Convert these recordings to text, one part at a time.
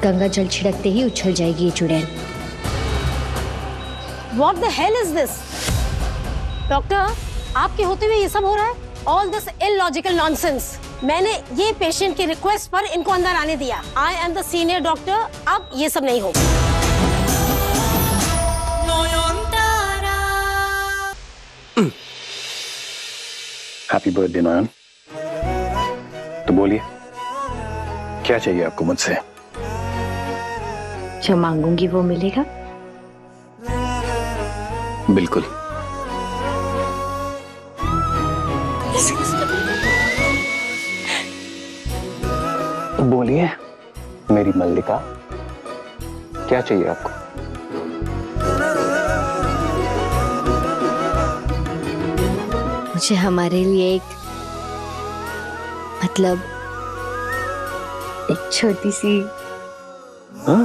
गंगा जल छिड़कते ही उछल जाएगी ये चुड़ैल। What the hell is this? Doctor, आपके होते हुए ये सब हो रहा है? All this illogical nonsense. मैंने ये पेशेंट की रिक्वेस्ट पर इनको अंदर आने दिया। I am the senior doctor. अब ये सब नहीं होगा। हैप्पी बर्थडे नयन। तो बोलिए, क्या चाहिए आपको मुझसे? जो मांगूंगी वो मिलेगा? बिल्कुल। बोलिए मेरी मल्लिका, क्या चाहिए आपको? मुझे हमारे लिए मतलब एक छोटी सी। हाँ?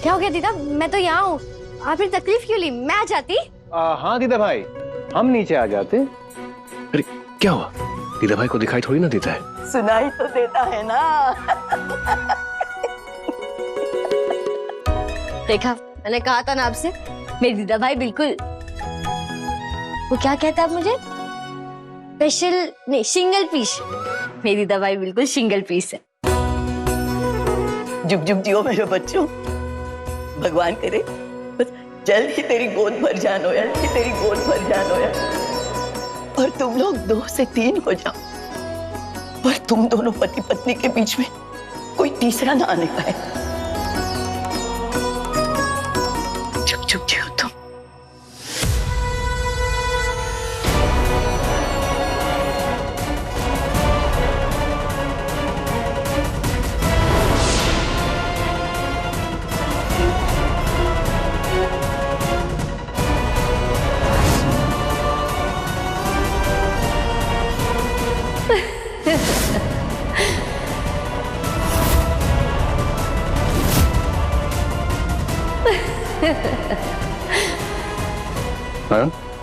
क्या हो गया दीदा? मैं तो यहाँ हूँ। आप फिर तकलीफ क्यों ली? मैं आ जाती। हाँ दीदा भाई, हम नीचे आ जाते। अरे क्या हुआ? दीदा भाई को दिखाई थोड़ी ना देता है। सुनाई तो देता है ना। देखा, मैंने कहा था ना आपसे, मेरे दीदा भाई बिल्कुल। वो क्या कहता है आप मुझे? स्पेशल नहीं, सिंगल पीस। मेरी दीदा भाई बिल्कुल सिंगल पीस है। जुग जुग जियो मेरे बच्चों। भगवान करे बस जल्द ही तेरी गोद भर जानो यार, तेरी गोद भर जानो यार, और तुम लोग 2 से 3 हो जाओ, और तुम दोनों पति पत्नी के बीच में कोई तीसरा ना आने पाए। जुग जुग जियो तुम।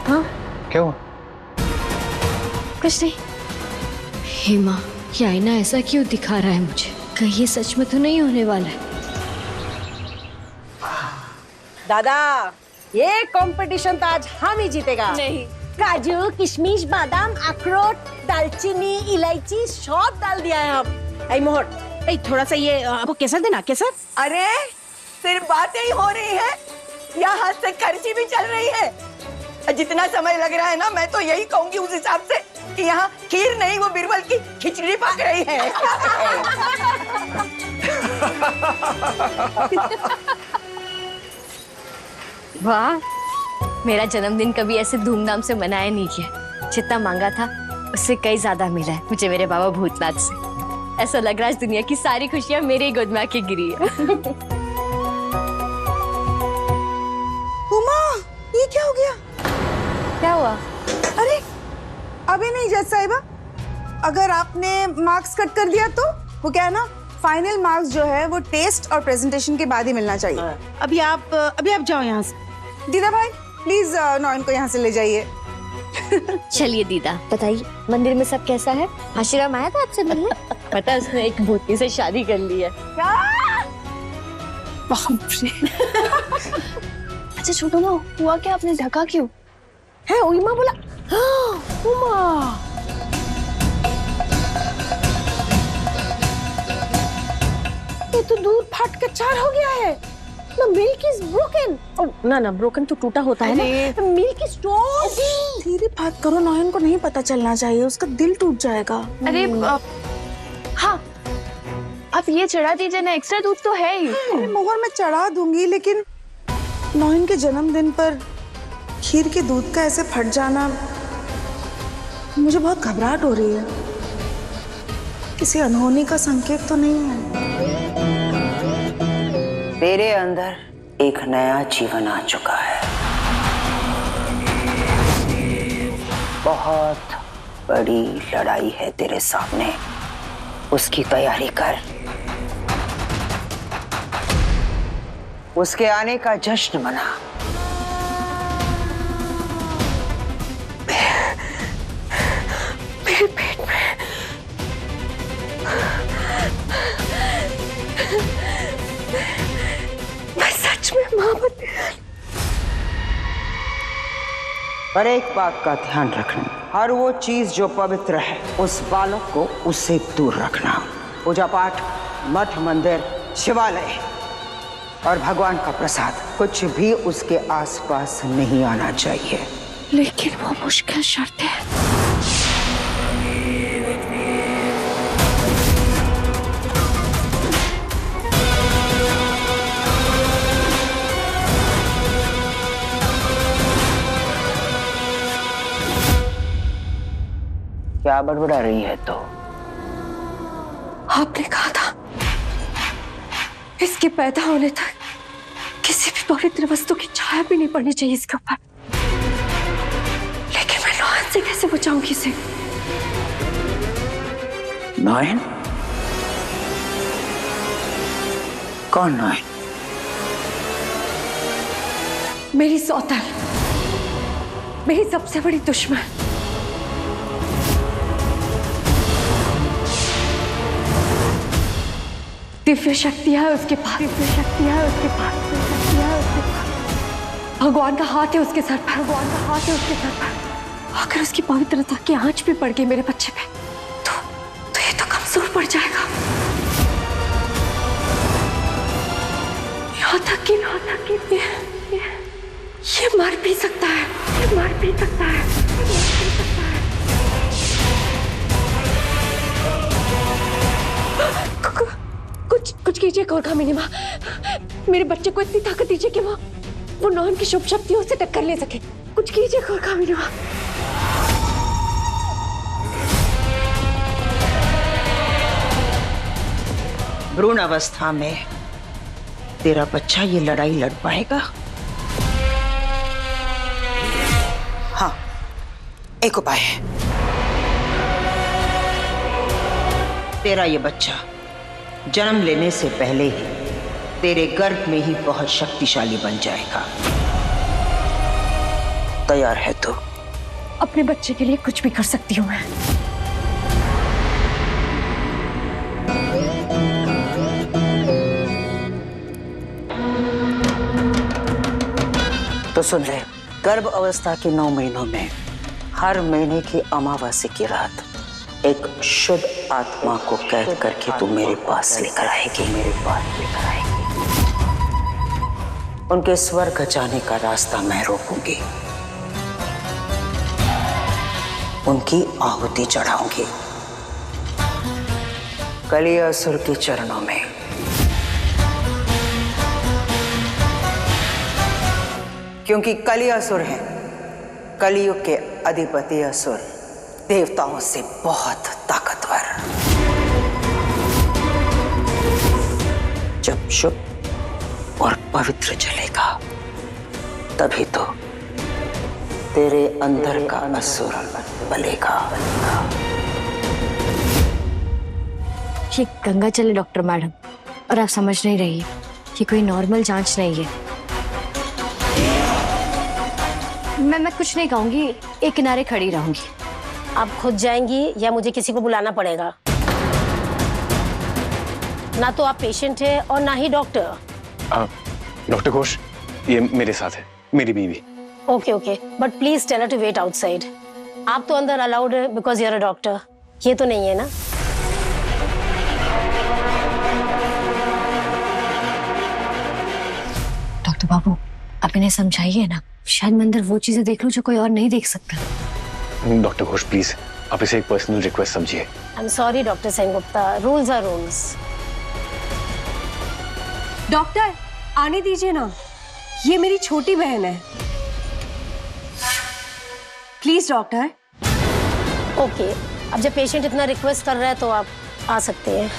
हाँ? क्या हुआ? कुछ नहीं। हेमा, ये आईना ऐसा क्यों दिखा रहा है मुझे? कहीं ये सच में तो नहीं होने वाला है? दादा, ये कंपटीशन तो आज हम ही जीतेगा। नहीं, काजू, किशमिश, बादाम, अखरोट, दालचीनी, इलायची सब डाल दिया है हम। ऐ मोहर, ऐ थोड़ा सा ये आपको केसर देना। केसर? अरे सिर्फ बातें ही हो रही है या हाथ से खर्ची भी चल रही है? जितना समय लग रहा है ना, मैं तो यही कहूंगी उस हिसाब से कि यहाँ खीर नहीं, वो बिरबल की खिचड़ी पक रही है। वाह, मेरा जन्मदिन कभी ऐसे धूमधाम से मनाया नहीं किया। जितना मांगा था उससे कई ज्यादा मिला है मुझे मेरे बाबा भूतनाथ से। ऐसा लग रहा है दुनिया की सारी खुशियां मेरे ही गोद में आके गिरी है। उमा, ये क्या हो गया? क्या हुआ? अरे अभी नहीं जज साहिबा, अगर आपने मार्क्स कट कर दिया तो वो क्या है ना, फाइनल मार्क्स जो है वो टेस्ट और प्रेजेंटेशन के बाद ही मिलना चाहिए। अभी आप जाओ यहाँ से। दीदा भाई प्लीज नॉयन को यहाँ से ले जाइए। चलिए दीदा, बताइए मंदिर में सब कैसा है? आशीर्वाद आया था आपसे मिलने? पता है उसने एक भूतनी से शादी कर ली है। अच्छा छोटू ना, हुआ क्या? आपने ढका क्यों है? उमा बोला। हाँ, उमा ये तो दूध फाट के 4 हो गया है। The milk is broken. ना broken तो टूटा होता है ना। The milk is stolen. धीरे बात करो, नॉयन को नहीं पता चलना चाहिए, उसका दिल टूट जाएगा। अरे हाँ, आप ये चढ़ा दीजिए ना, एक्स्ट्रा दूध तो है ही। अरे मोहर मैं चढ़ा दूंगी, लेकिन नॉयन के जन्मदिन पर खीर के दूध का ऐसे फट जाना, मुझे बहुत घबराहट हो रही है। किसी अनहोनी का संकेत तो नहीं है? तेरे अंदर एक नया जीवन आ चुका है। बहुत बड़ी लड़ाई है तेरे सामने, उसकी तैयारी कर। उसके आने का जश्न मना। पर एक बात का ध्यान रखना, हर वो चीज जो पवित्र है उस बालक को उससे दूर रखना। पूजा पाठ, मठ मंदिर, शिवालय और भगवान का प्रसाद कुछ भी उसके आसपास नहीं आना चाहिए। लेकिन वो मुश्किल शर्त है। क्या बड़बड़ा रही है तो? आपने कहा था इसके पैदा होने तक किसी भी पवित्र वस्तु की छाया भी नहीं पड़नी चाहिए इसके ऊपर। लेकिन मैं नौयन से कैसे बचाऊंगी इसे? नौयन? कौन नौयन? मेरी सौतन, मेरी सबसे बड़ी दुश्मन। दिव्य शक्तियां है उसके पास, दिव्य शक्तियां है उसके पास, दिव्य शक्तियां है उसके पास। भगवान का हाथ है उसके सर पर, भगवान का हाथ है उसके सर पर। अगर उसकी पवित्रता की आंच भी पड़ गई मेरे बच्चे पे तो ये तो कमजोर पड़ जाएगा। यहाँ तक कि ये मर भी सकता है, ये मर भी सकता है, ये मर भी सकता है। कुछ कीजिए कामिनी माँ, मेरे बच्चे को इतनी ताकत दीजिए कि वो नौयन की शुभ शक्तियों से टक्कर ले सके। कुछ कीजिए कामिनी माँ। भ्रूण अवस्था में तेरा बच्चा ये लड़ाई लड़ पाएगा? हाँ, एक उपाय है। तेरा ये बच्चा जन्म लेने से पहले ही तेरे गर्भ में ही बहुत शक्तिशाली बन जाएगा। तैयार है तू? अपने बच्चे के लिए कुछ भी कर सकती हूँ मैं। तो सुन ले, गर्भ अवस्था के 9 महीनों में हर महीने की अमावस्या की रात एक शुद्ध आत्मा को कैद करके तू मेरे पास लेकर आएगी, मेरे पास लेकर आएगी। उनके स्वर्ग जाने का रास्ता मैं रोकूंगी, उनकी आहुति चढ़ाऊंगी कलियासुर के चरणों में। क्योंकि कलियासुर है कलियुग के अधिपति असुर, देवताओं से बहुत ताकतवर। जब शुभ और पवित्र चलेगा तभी तो तेरे अंदर का असुर बलेगा। ये गंगा चले डॉक्टर मैडम, और आप समझ नहीं रही है, ये कोई नॉर्मल जांच नहीं है। मैं कुछ नहीं कहूंगी, एक किनारे खड़ी रहूंगी। आप खुद जाएंगी या मुझे किसी को बुलाना पड़ेगा? ना तो आप पेशेंट है और ना ही डॉक्टर। डॉक्टर घोष, ये मेरे साथ है, मेरी बीवी। Okay okay, but please tell her to wait outside. आप तो अंदर अलाउड है because you are a doctor, ये तो नहीं है ना? डॉक्टर बाबू, आप इन्हें समझाइए ना, शायद मैं अंदर वो चीजें देख लूं जो कोई और नहीं देख सकता। डॉक्टर घोष प्लीज, आप इसे एक पर्सनल रिक्वेस्ट समझिए। I am sorry doctor Sengupta, rules are rules. Doctor आने दीजिए ना, ये मेरी छोटी बहन है। Please doctor. ओके, अब जब पेशेंट इतना रिक्वेस्ट कर रहा है तो आप आ सकते हैं।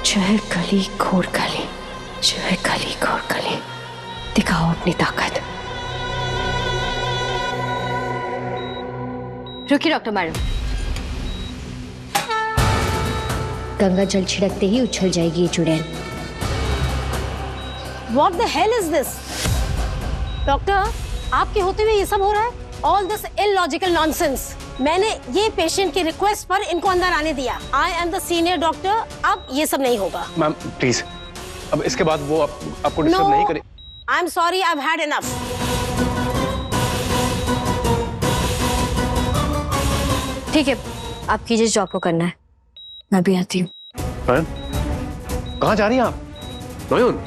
शहर गली घोर गली, शहर गली घोर गली, दिखाओ अपनी ताकत। रुकिए डॉक्टर मैडम, गंगा जल छिड़कते ही उछल जाएगी ये चुड़ैल। What the hell is this? Doctor, आपके होते हुए ये सब हो रहा है? All this illogical nonsense. मैंने ये पेशेंट की रिक्वेस्ट पर इनको अंदर आने दिया। I am the senior doctor. अब ये सब नहीं होगा। मैम प्लीज, अब इसके बाद वो आपको डिस्टर्ब नहीं करे। I'm sorry, I've had enough. ठीक है, आप कीजिए जॉब को करना है, मैं भी आती हूँ। कहाँ जा रही हैं आप? नयन,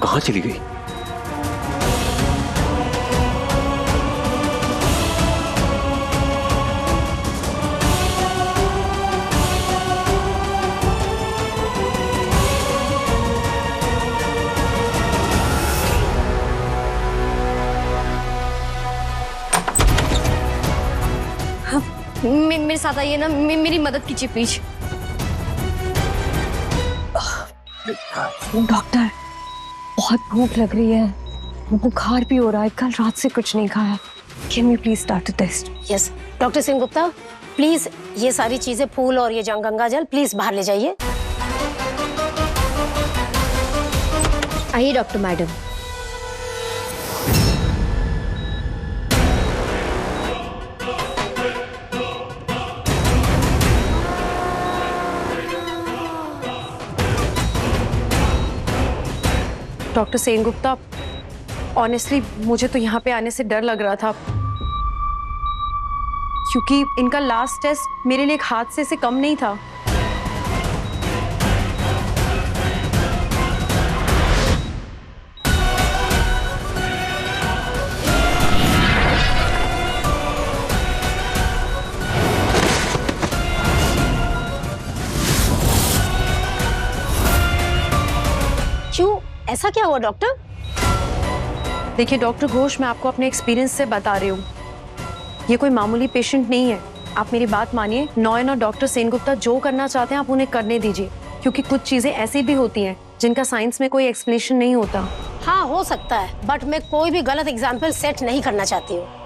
कहाँ चली गई? मेरे साथ आइए ना, मेरी मदद कीजिए प्लीज। डॉक्टर, बहुत भूख लग रही है, बुखार भी हो रहा है, कल रात से कुछ नहीं खाया। Can you please start the test? Yes doctor Singh Gupta, please ये सारी चीजें, फूल और ये गंगा जल प्लीज बाहर ले जाइए। आइए doctor madam. Doctor Sengupta, honestly मुझे तो यहाँ पे आने से डर लग रहा था, क्योंकि इनका लास्ट टेस्ट मेरे लिए एक हादसे से कम नहीं था। क्यों, ऐसा क्या हुआ डॉक्टर? देखिए डॉक्टर घोष, मैं आपको अपने एक्सपीरियंस से बता रही हूँ, ये कोई मामूली पेशेंट नहीं है। आप मेरी बात मानिए, नॉयन और डॉक्टर सेनगुप्ता जो करना चाहते हैं आप उन्हें करने दीजिए, क्योंकि कुछ चीजें ऐसी भी होती हैं जिनका साइंस में कोई एक्सप्लेनेशन नहीं होता। हाँ हो सकता है, बट मैं कोई भी गलत एग्जाम्पल सेट नहीं करना चाहती हूँ।